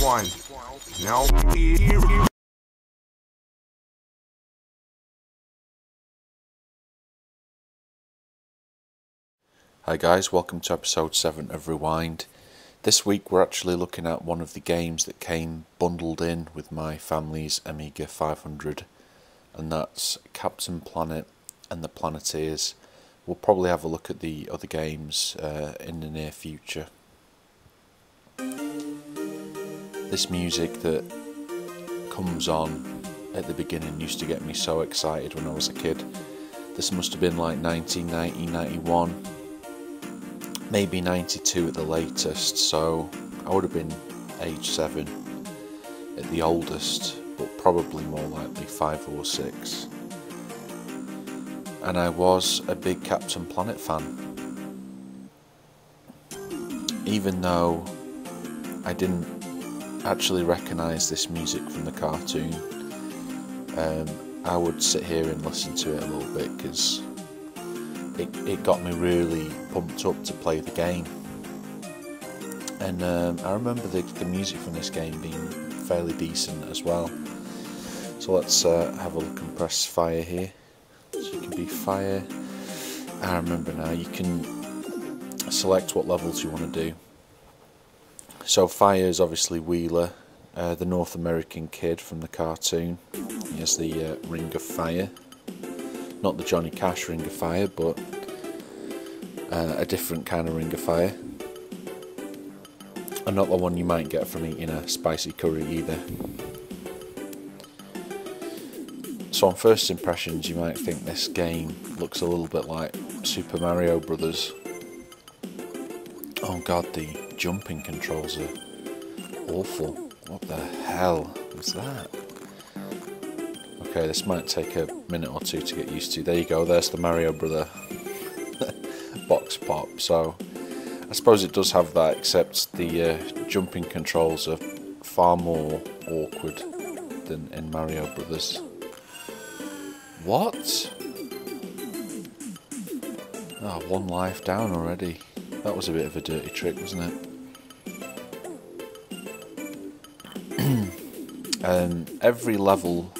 one. Now, Hi guys, welcome to episode 7 of Rewind. This week we're actually looking at one of the games that came bundled in with my family's Amiga 500, and that's Captain Planet and the Planeteers. We'll probably have a look at the other games in the near future. This music that comes on at the beginning used to get me so excited when I was a kid. This must have been like 1990, 91. Maybe 92 at the latest, so I would have been age 7 at the oldest, but probably more likely 5 or 6. And I was a big Captain Planet fan. Even though I didn't actually recognise this music from the cartoon, I would sit here and listen to it a little bit because it got me really pumped up to play the game. And I remember the music from this game being fairly decent as well. So let's have a look and press fire here. So you can be fire. I remember now, you can select what levels you want to do. So fire is obviously Wheeler, the North American kid from the cartoon. He has the Ring of Fire. Not the Johnny Cash Ring of Fire, but a different kind of Ring of Fire. And not the one you might get from eating a spicy curry either. So on first impressions you might think this game looks a little bit like Super Mario Brothers. Oh god, the jumping controls are awful. What the hell was that? Okay, this might take a minute or two to get used to. There you go, there's the Mario Brother box pop. So I suppose it does have that, except the jumping controls are far more awkward than in Mario Brothers. What? Oh, 1 life down already. That was a bit of a dirty trick, wasn't it? Every level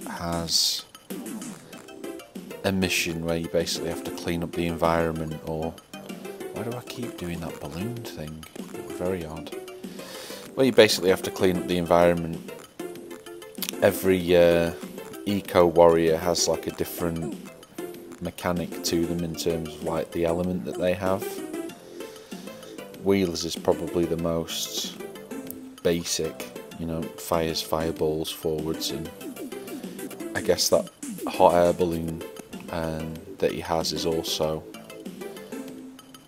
has a mission where you basically have to clean up the environment, or why do I keep doing that balloon thing? Very odd. Where you basically have to clean up the environment. Every eco warrior has like a different mechanic to them in terms of like the element that they have. Wheelers is probably the most basic, you know, fires fireballs forwards, and I guess that hot air balloon that he has is also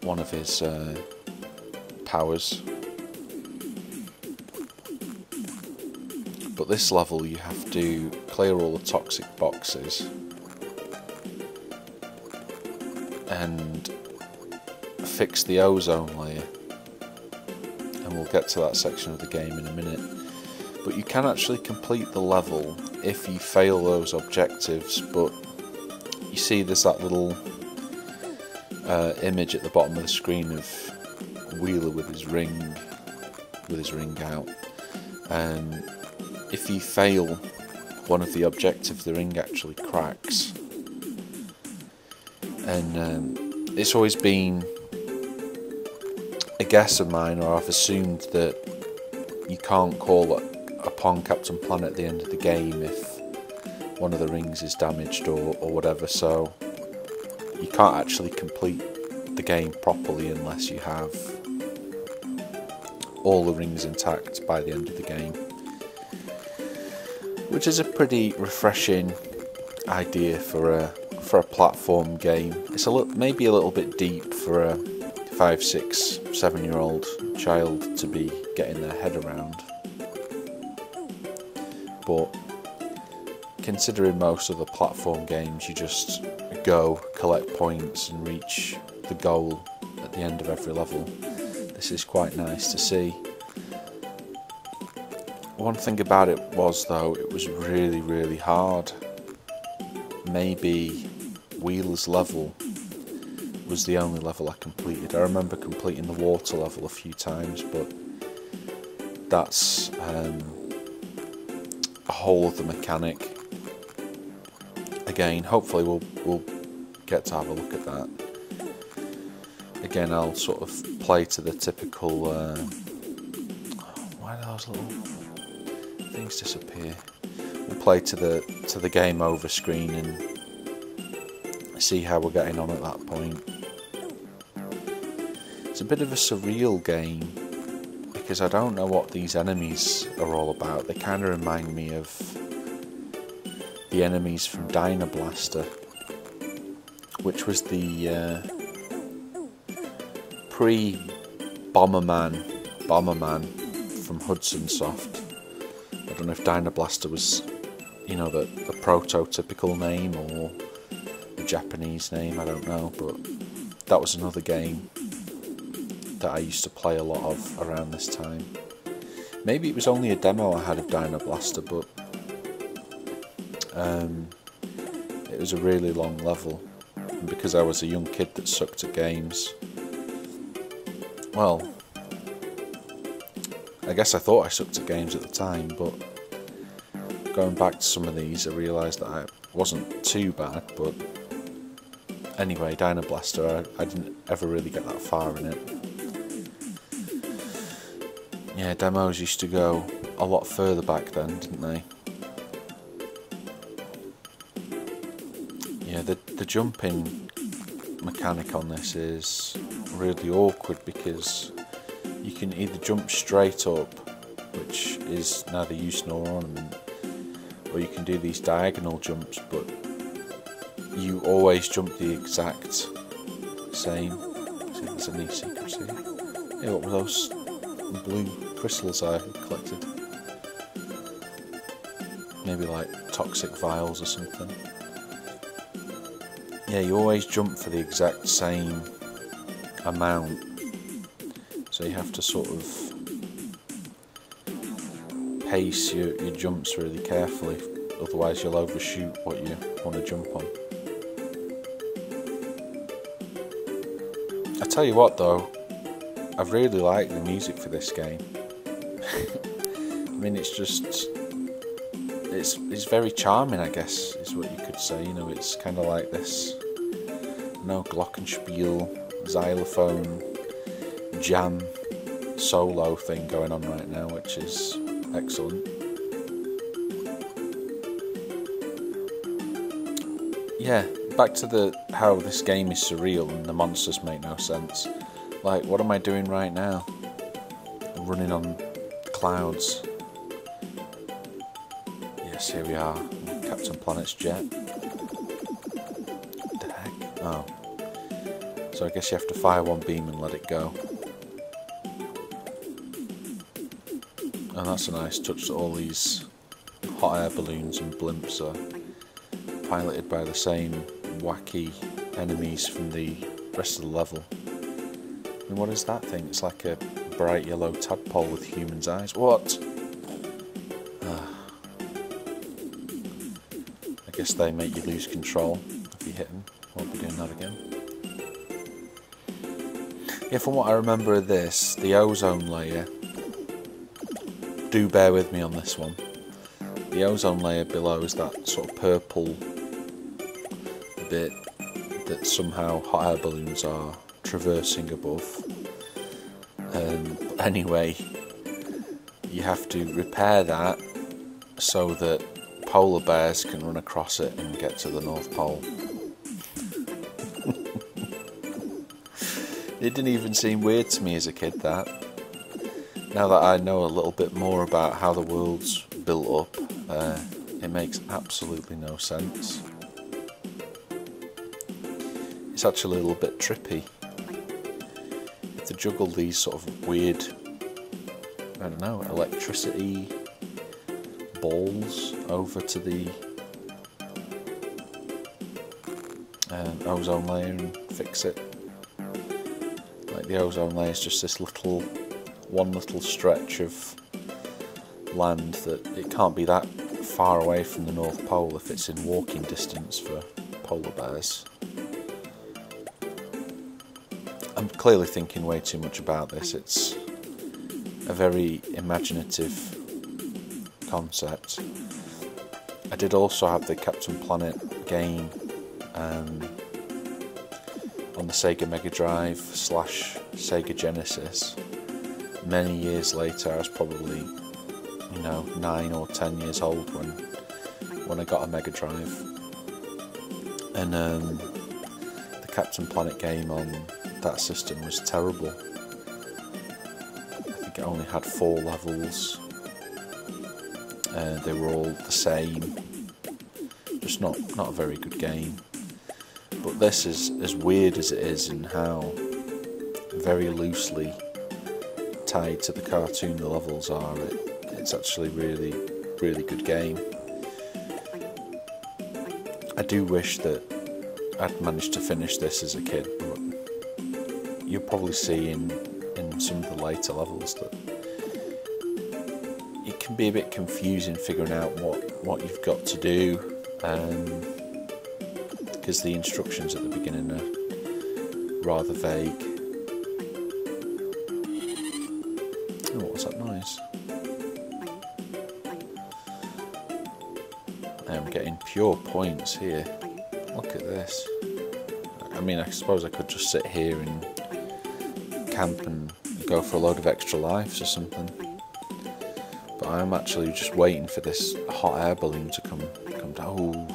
one of his powers. But this level you have to clear all the toxic boxes and fix the ozone layer, and we'll get to that section of the game in a minute. But you can actually complete the level if you fail those objectives, but you see there's that little image at the bottom of the screen of Wheeler with his ring out, and if you fail one of the objectives, the ring actually cracks. And it's always been a guess of mine, or I've assumed, that you can't call upon Captain Planet at the end of the game if one of the rings is damaged or whatever, so you can't actually complete the game properly unless you have all the rings intact by the end of the game, which is a pretty refreshing idea for a platform game. It's maybe a little bit deep for a 5, 6, 7-year-old child to be getting their head around, but considering most of the platform games you just go, collect points and reach the goal at the end of every level, this is quite nice to see. One thing about it was, though, it was really, really hard. Maybe Wheeler's level was the only level I completed. I remember completing the water level a few times, but that's a whole other mechanic. Again, hopefully we'll get to have a look at that. Again, I'll sort of play to the typical. Why do those little things disappear? We'll play to the game over screen and see how we're getting on at that point. It's a bit of a surreal game because I don't know what these enemies are all about. They kind of remind me of the enemies from Dyna-Blaster, which was the pre-Bomberman from Hudson Soft. I don't know if Dyna-Blaster was, you know, the prototypical name or the Japanese name, I don't know, but that was another game that I used to play a lot of around this time. Maybe it was only a demo I had of Dyna-Blaster, but it was a really long level, and because I was a young kid that sucked at games, well, I guess I thought I sucked at games at the time, but going back to some of these I realised that I wasn't too bad. But anyway, Dyna-Blaster, I didn't ever really get that far in it. Yeah, demos used to go a lot further back then, didn't they? Yeah, the jumping mechanic on this is really awkward because you can either jump straight up, which is neither use nor ornament, or you can do these diagonal jumps, but you always jump the exact same. See if there's any secrets here. Yeah, what were those blue crystals I collected? Maybe like toxic vials or something. Yeah, you always jump for the exact same amount, so you have to sort of pace your jumps really carefully, otherwise you'll overshoot what you want to jump on. I tell you what though, I really like the music for this game. I mean, it's just, it's very charming, I guess, is what you could say. You know, it's kind of like this, you know, glockenspiel, xylophone, jam, solo thing going on right now, which is excellent. Yeah, back to how this game is surreal and the monsters make no sense. Like, what am I doing right now? I'm running on clouds. Yes, here we are, Captain Planet's jet. What the heck? Oh. So I guess you have to fire one beam and let it go. And that's a nice touch that all these hot air balloons and blimps are piloted by the same wacky enemies from the rest of the level. I mean, what is that thing? It's like a bright yellow tadpole with human's eyes. What? I guess they make you lose control if you hit them. Won't be doing that again. Yeah, from what I remember of this, the ozone layer, do bear with me on this one, the ozone layer below is that sort of purple bit that somehow hot air balloons are traversing above. Anyway, you have to repair that so that polar bears can run across it and get to the North Pole. It didn't even seem weird to me as a kid, that. Now that I know a little bit more about how the world's built up, it makes absolutely no sense. It's actually a little bit trippy. You have to juggle these sort of weird, I don't know, electricity balls over to the ozone layer and fix it. Like, the ozone layer is just this one little stretch of land that it can't be that far away from the North Pole if it's in walking distance for polar bears. I'm clearly thinking way too much about this. a very imaginative concept. I did also have the Captain Planet game on the Sega Mega Drive / Sega Genesis. Many years later, I was probably 9 or 10 years old when I got a Mega Drive, and the Captain Planet game on that system was terrible. I think it only had 4 levels, and they were all the same. Just not a very good game. But this is as weird as it is, in how very loosely tied to the cartoon the levels are. It's actually really good game. I do wish that I'd managed to finish this as a kid, but you'll probably see in some of the later levels that it can be a bit confusing figuring out what you've got to do, because the instructions at the beginning are rather vague. Oh, what was that noise? I'm getting pure points here. Look at this. I mean, I suppose I could just sit here and camp and go for a load of extra lives or something. But I'm actually just waiting for this hot air balloon to come down. Ooh.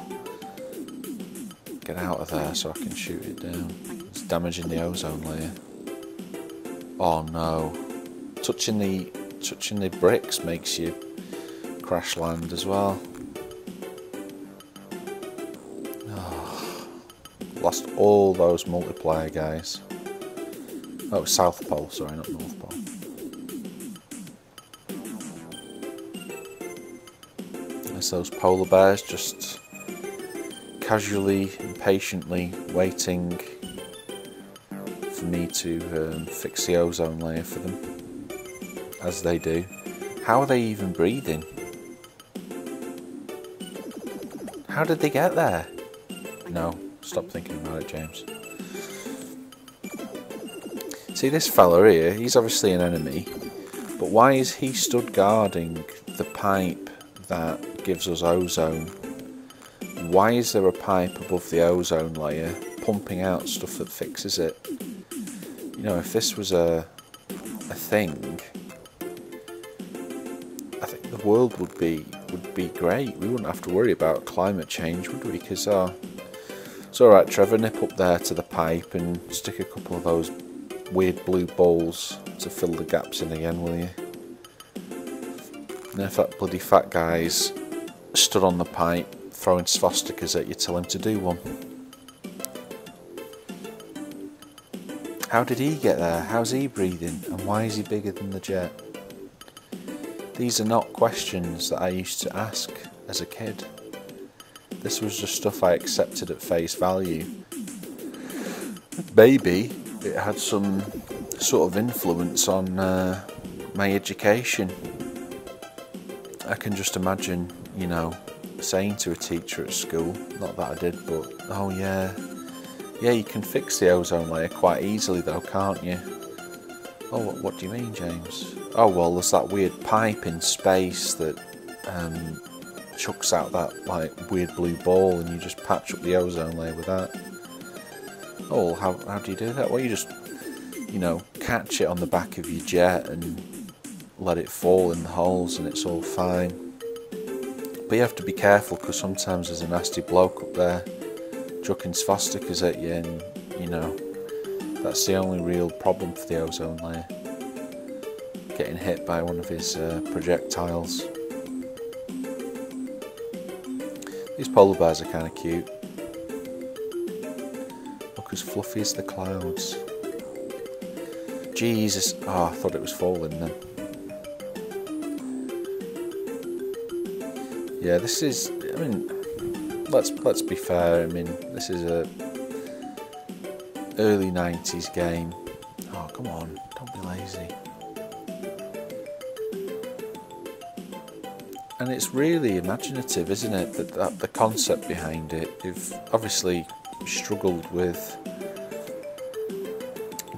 Get out of there so I can shoot it down. It's damaging the ozone layer. Oh no. Touching the bricks makes you crash land as well. Lost all those multiplier guys. Oh, South Pole, sorry, not North Pole. There's those polar bears just casually and patiently waiting for me to fix the ozone layer for them, as they do. How are they even breathing? How did they get there? No. Stop thinking about it, James. See, this fella here, he's obviously an enemy, but why is he stood guarding the pipe that gives us ozone? Why is there a pipe above the ozone layer pumping out stuff that fixes it? You know, if this was a thing, I think the world would be great. We wouldn't have to worry about climate change, would we? Because it's alright, Trevor, nip up there to the pipe and stick a couple of those weird blue balls to fill the gaps in again, will you? And if that bloody fat guy's stood on the pipe throwing swastikas at you, tell him to do one. How did he get there? How's he breathing? And why is he bigger than the jet? These are not questions that I used to ask as a kid. This was just stuff I accepted at face value. Maybe it had some sort of influence on my education. I can just imagine, saying to a teacher at school, not that I did, but, oh yeah, you can fix the ozone layer quite easily though, can't you? Oh, what do you mean, James? Oh, well, there's that weird pipe in space that chucks out that weird blue ball, and you just patch up the ozone layer with that. Oh, how do you do that? Well, you just catch it on the back of your jet and let it fall in the holes, and it's all fine. But you have to be careful, because sometimes there's a nasty bloke up there chucking swastikas at you, and that's the only real problem for the ozone layer, getting hit by one of his projectiles. These polar bears are kind of cute. Look as fluffy as the clouds. Jesus! Oh, I thought it was falling then. Yeah, this is. I mean, let's be fair. I mean, this is a early '90s game. Oh, come on! Don't be lazy. And it's really imaginative, isn't it? That the concept behind it. They've obviously struggled with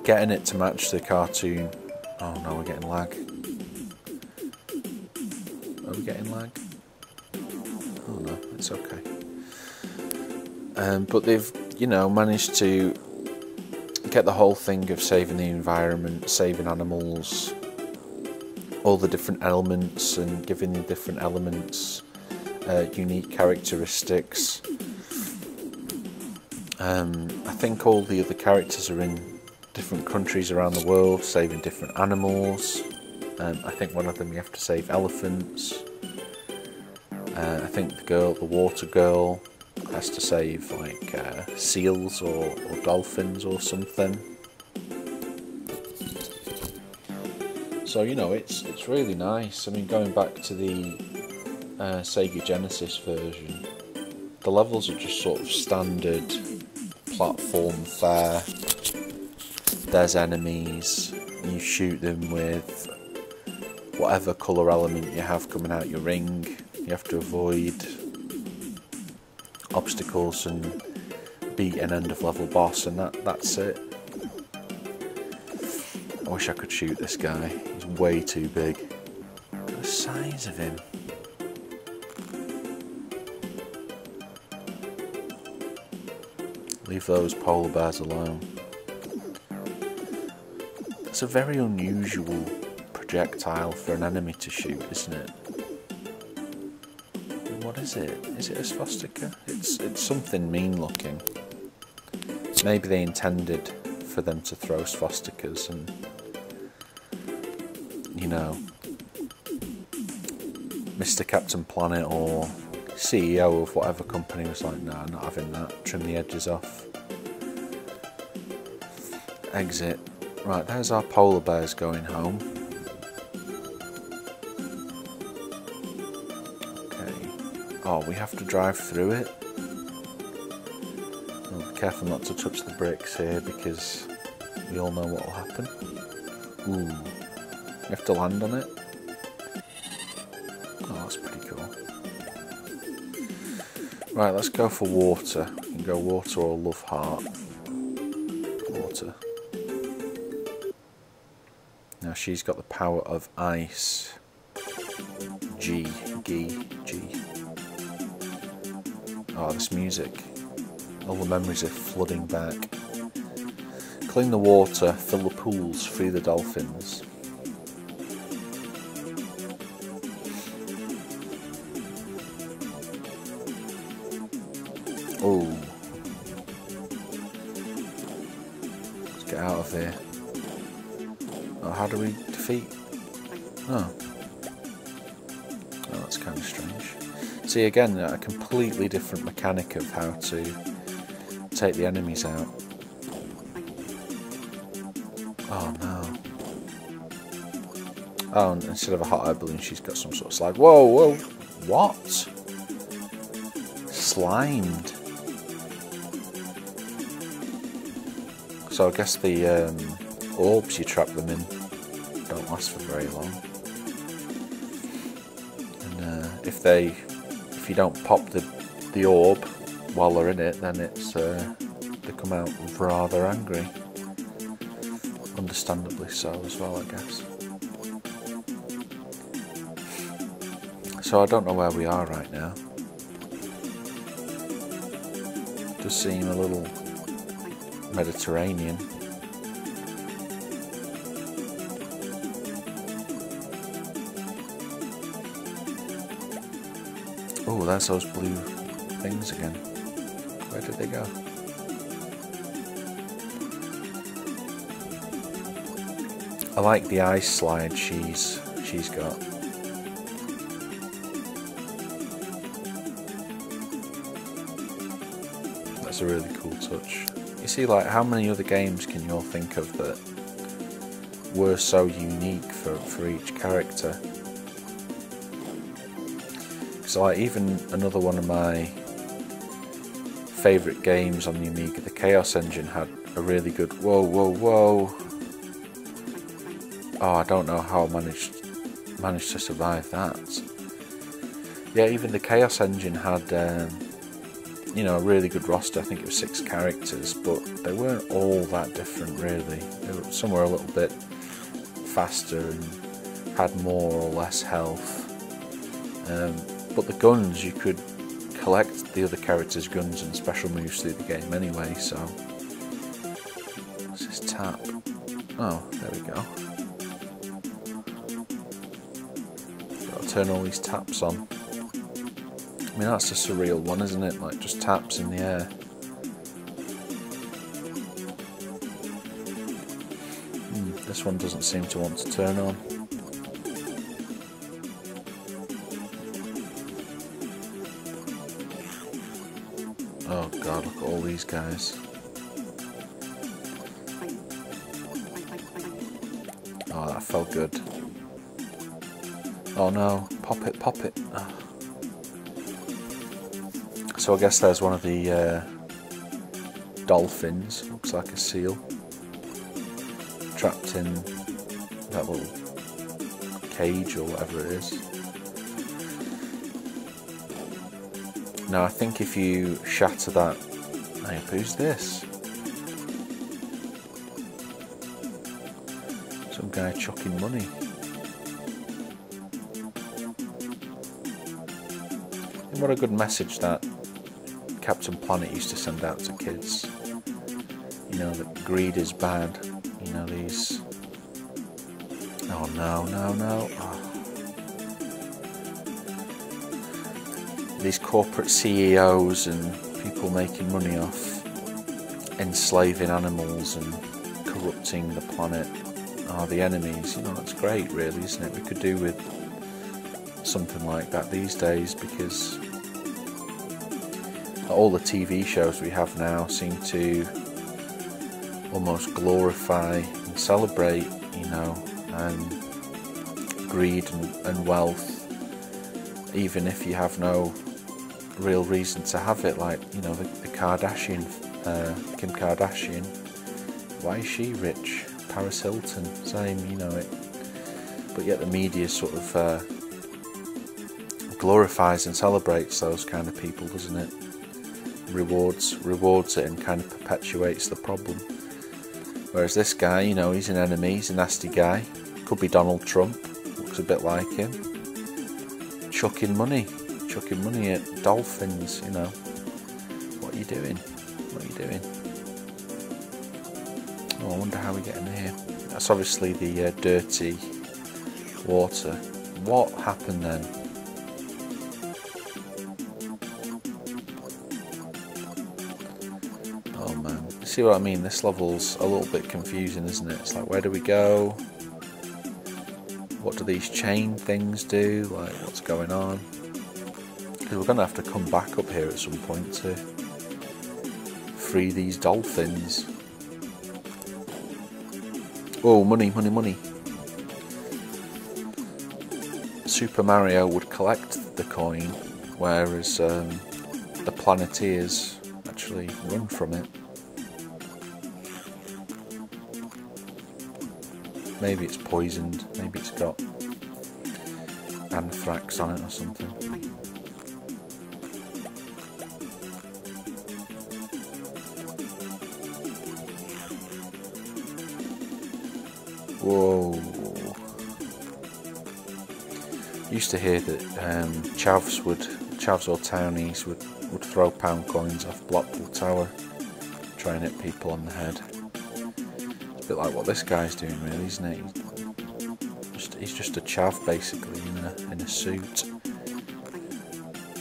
getting it to match the cartoon. Oh no, we're getting lag. getting lag? Oh no, it's okay. But they've, you know, managed to get the whole thing of saving the environment, saving animals, all the different elements, and giving the different elements unique characteristics. I think all the other characters are in different countries around the world, saving different animals. I think one of them you have to save elephants. I think the water girl, has to save like seals or dolphins or something. So you know, it's really nice. I mean, going back to the Sega Genesis version, the levels are just sort of standard platform fare. There's enemies, you shoot them with whatever colour element you have coming out your ring. You have to avoid obstacles and beat an end of level boss, and that's it. I wish I could shoot this guy, he's way too big. Look at the size of him. Leave those polar bears alone. It's a very unusual projectile for an enemy to shoot, isn't it? What is it? Is it a swastika? It's something mean looking. Maybe they intended for them to throw swastikas, and you know, Mr. Captain Planet or CEO of whatever company was like, nah, not having that, trim the edges off. Exit. Right, there's our polar bears going home. Oh, we have to drive through it. Well, be careful not to touch the bricks here, because we all know what will happen. Ooh, we have to land on it. Oh, that's pretty cool. Right, let's go for water. You can go water or love heart. Water. Now she's got the power of ice. G. Oh, this music. All the memories are flooding back. Clean the water, fill the pools, free the dolphins. Oh. Let's get out of here. Oh, how do we defeat? Oh. Oh, that's kind of strange. See, again, a completely different mechanic of how to take the enemies out. Oh no. Oh, and instead of a hot air balloon, she's got some sort of slide. Whoa, whoa. What? Slimed. So I guess the orbs you trap them in don't last for very long. And if you don't pop the orb while they're in it, then it's they come out rather angry. Understandably so as well, I guess. So I don't know where we are right now. Does seem a little Mediterranean. Oh, there's those blue things again. Where did they go? I like the ice slide she's got. That's a really cool touch. You see, like, how many other games can you all think of that were so unique for each character? So, like, even another one of my favourite games on the Amiga, the Chaos Engine, had a really good... Whoa, whoa, whoa! Oh, I don't know how I managed to survive that. Yeah, even the Chaos Engine had, you know, a really good roster. I think it was 6 characters, but they weren't all that different, really. Some were a little bit faster and had more or less health. But the guns, you could collect the other characters' guns and special moves through the game anyway, so... What's this tap? Oh, there we go. Gotta turn all these taps on. I mean, that's a surreal one, isn't it? Like, just taps in the air. This one doesn't seem to want to turn on. Oh god, look at all these guys. Oh, that felt good. Oh no, pop it, pop it. Oh. So I guess there's one of the dolphins, looks like a seal, trapped in that little cage or whatever it is. Now I think if you shatter that... Hey, who's this? Some guy chucking money. And what a good message that Captain Planet used to send out to kids. You know, that greed is bad. You know, these... Oh no, no, no. Oh. These corporate CEOs and people making money off enslaving animals and corrupting the planet are the enemies. You know, that's great really, isn't it? We could do with something like that these days, because all the TV shows we have now seem to almost glorify and celebrate, you know, greed and wealth, even if you have no real reason to have it. Like, you know, the Kardashian, Kim Kardashian, why is she rich? Paris Hilton, same, you know it. But yet the media sort of glorifies and celebrates those kind of people, doesn't it? Rewards it and kind of perpetuates the problem. Whereas this guy, you know, he's an enemy, he's a nasty guy. Could be Donald Trump, looks a bit like him. Chucking money at dolphins, you know. What are you doing? What are you doing? Oh, I wonder how we get in here. That's obviously the dirty water. What happened then? Oh man, you see what I mean? This level's a little bit confusing, isn't it? It's like, where do we go? What do these chain things do? Like, what's going on? Because we're going to have to come back up here at some point to free these dolphins. Oh, money, money, money. Super Mario would collect the coin, whereas the Planeteers actually run from it. Maybe it's poisoned, maybe it's got anthrax on it or something. Whoa. Used to hear that chavs or townies would throw pound coins off Blackpool Tower, try and hit people on the head. It's a bit like what this guy's doing really, isn't it? He's just a chav basically in a suit,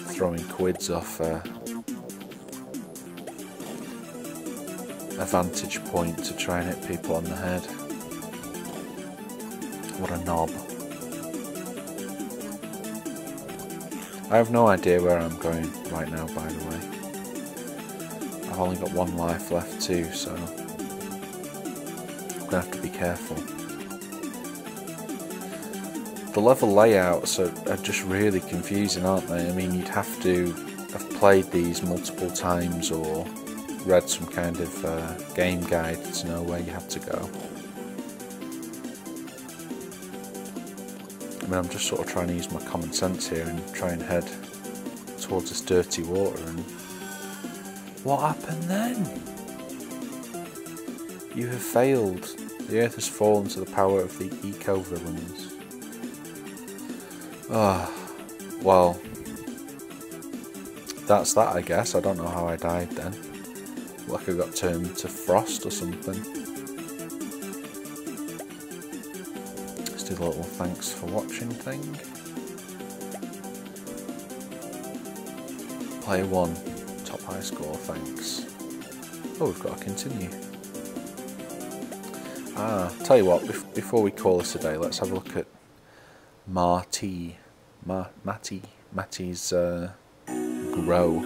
throwing quids off a vantage point to try and hit people on the head. What a knob. I have no idea where I'm going right now, by the way. I've only got one life left too, so I'm going to have to be careful. The level layouts are just really confusing, aren't they? I mean, you'd have to have played these multiple times or read some kind of game guide to know where you have to go. I mean, I'm just sort of trying to use my common sense here and try and head towards this dirty water, and what happened then? You have failed. The earth has fallen to the power of the eco-villains. Ah, well, that's that, I guess. I don't know how I died then. Like I got turned to frost or something. Let's do the little thanks for watching thing. Player 1, top high score, thanks. Oh, we've got to continue. Tell you what, before we call this a day, let's have a look at Matty's grow.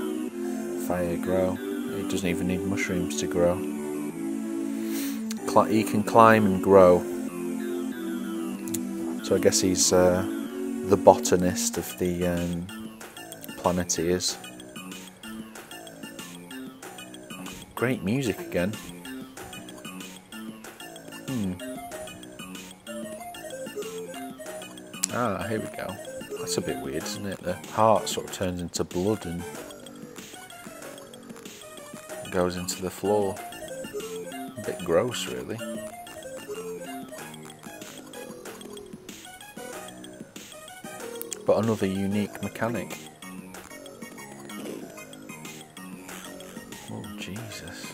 Fire grow. It doesn't even need mushrooms to grow. He can climb and grow. So I guess he's the botanist of the planet he is. Great music again. Here we go. That's a bit weird, isn't it? The heart sort of turns into blood and goes into the floor. A bit gross, really. But another unique mechanic. Oh, Jesus.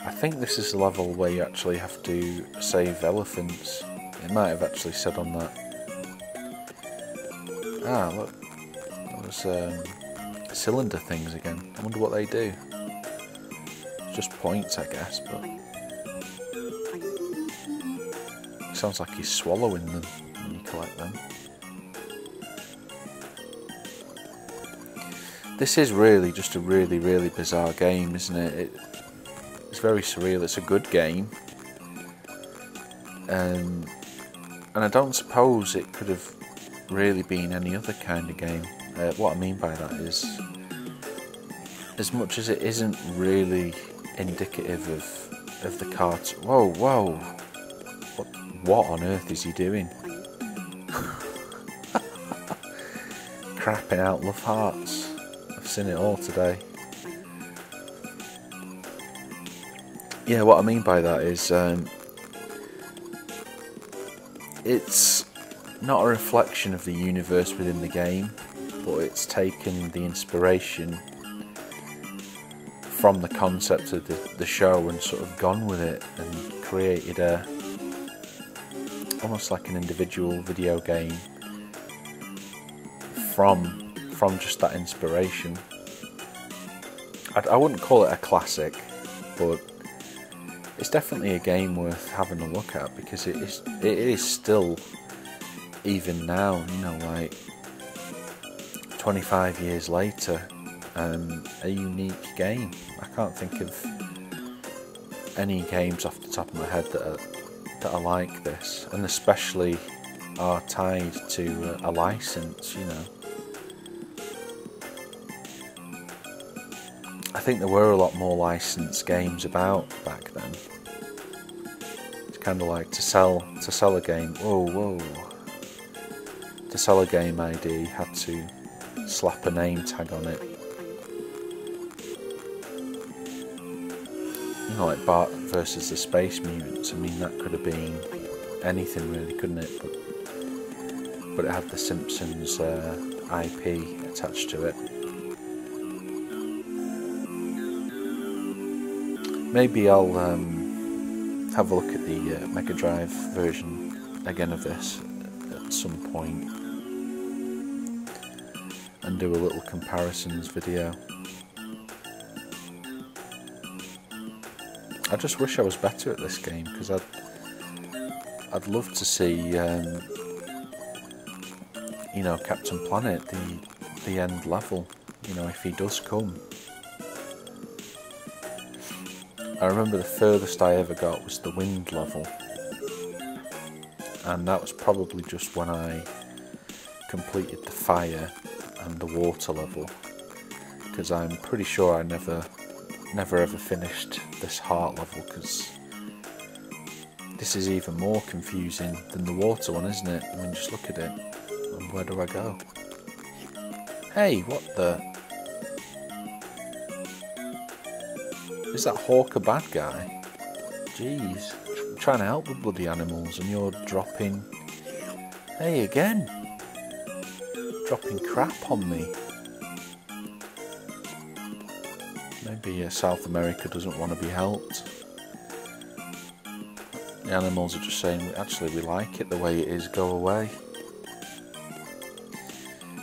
I think this is the level where you actually have to save elephants. It might have actually said on that. Look. Those cylinder things again. I wonder what they do. It's just points, I guess, but it sounds like he's swallowing them when you collect them. This is really just a really, really bizarre game, isn't it? It's very surreal. It's a good game, and I don't suppose it could have really been any other kind of game. What I mean by that is, as much as it isn't really indicative of the cartoon. Whoa! What on earth is he doing? Crapping out love hearts. I've seen it all today. Yeah, what I mean by that is it's not a reflection of the universe within the game, but it's taken the inspiration from the concept of the show and sort of gone with it and created almost like an individual video game from just that inspiration. I wouldn't call it a classic, but it's definitely a game worth having a look at, because it is still, even now, you know, like 25 years later, a unique game. I can't think of any games off the top of my head that are like this, and especially are tied to a license, you know. I think there were a lot more licensed games about back then. It's kind of like to sell a game. Whoa! To sell a game ID, had to slap a name tag on it. You know, like Bart versus the Space Mutants. I mean, that could have been anything really, couldn't it? But it had the Simpsons IP attached to it. Maybe I'll have a look at the Mega Drive version again of this at some point and do a little comparisons video. I just wish I was better at this game, because I'd love to see you know, Captain Planet, the end level, you know, if he does come. I remember the furthest I ever got was the wind level, and that was probably just when I completed the fire and the water level, because I'm pretty sure I never ever finished this heart level, because this is even more confusing than the water one, isn't it? I mean, just look at it. And where do I go? Hey, what the? Is that Hawk a bad guy? Jeez. trying to help the bloody animals and you're dropping... Hey, again! Dropping crap on me. Maybe South America doesn't want to be helped. The animals are just saying, actually we like it the way it is, go away.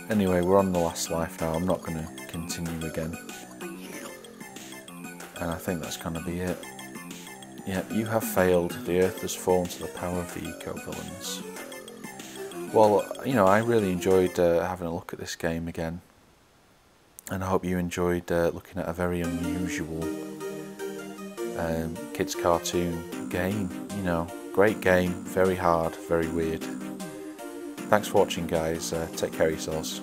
Anyway, we're on the last life now, I'm not going to continue again. And I think that's going to be it. Yep, you have failed. The Earth has fallen to the power of the eco-villains. Well, you know, I really enjoyed having a look at this game again. And I hope you enjoyed looking at a very unusual kids cartoon game. You know, great game, very hard, very weird. Thanks for watching, guys. Take care of yourselves.